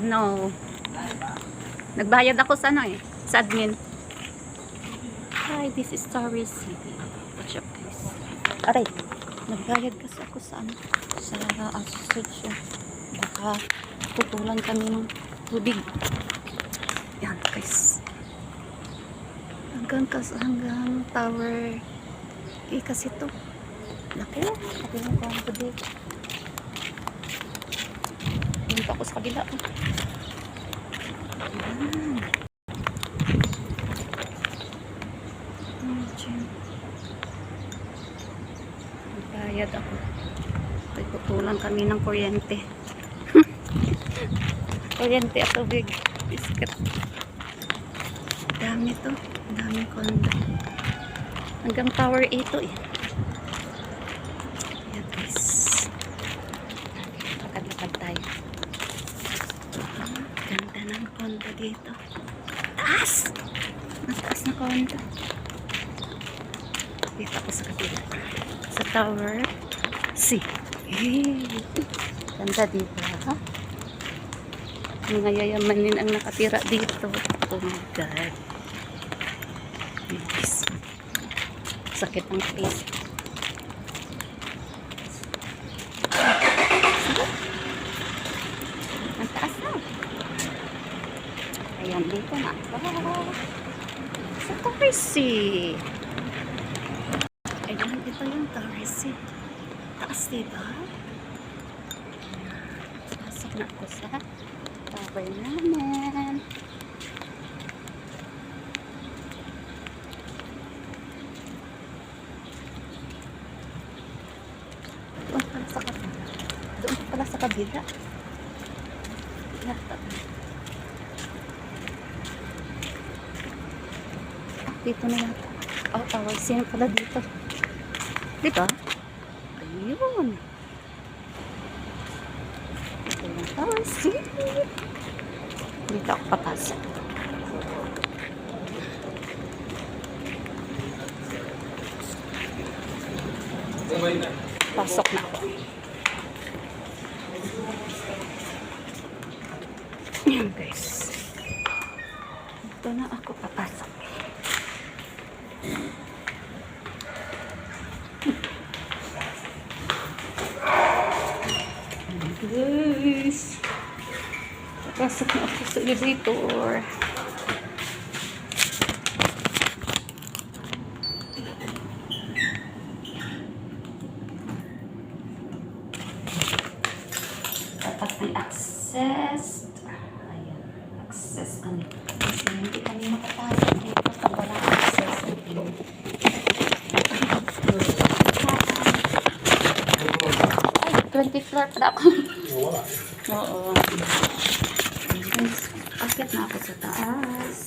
No. Nagbayad ako sa ano eh. Sa admin. Hi, this is Story City. Watch up guys. Aray. Nagbayad kasi ako sa ano. Sa association. Baka putulan kami ng tubig. Yan guys. Hanggang tower. Eh kasi to. Naku. Ako yung kwanto dito. Punta ako sa kabila. Bayad ako. Putulan kami ng kuryente. Kuryente at tubig. Biscuit. Dami to. Dami kondo. Hanggang tower 8 to eh. Ayan guys. Lakad-lakad tayo. Ganda ng kondo dito. Taas! Mataas na kondo. Dito ako sa kabila. Sa tower C. Hey! Ganda dito ha? Mga yayamanin ang nakatira dito. Oh my God. Yes. Sakit ang face. Ang taas na. Ayan, dito na. Sa tower C. Ayan, ito yung tower C. Taas diba? Pasok na ako sa tower namin. Doon pala sa kabila. Dito na yata. Oh, tower C na pala dito. Diba? Ayun. Ito yung tower C. Dito ako papasok. Pasok na ako. Ayan guys. Ito na ako papasok. Guys. Papasok na ako sa elevator. Dapat may access. Ayan. Access kami. Kasi hindi kami makapasok dito pag wala access. Ay, 20 floor pa ako. Oo. Akit na ako sa taas.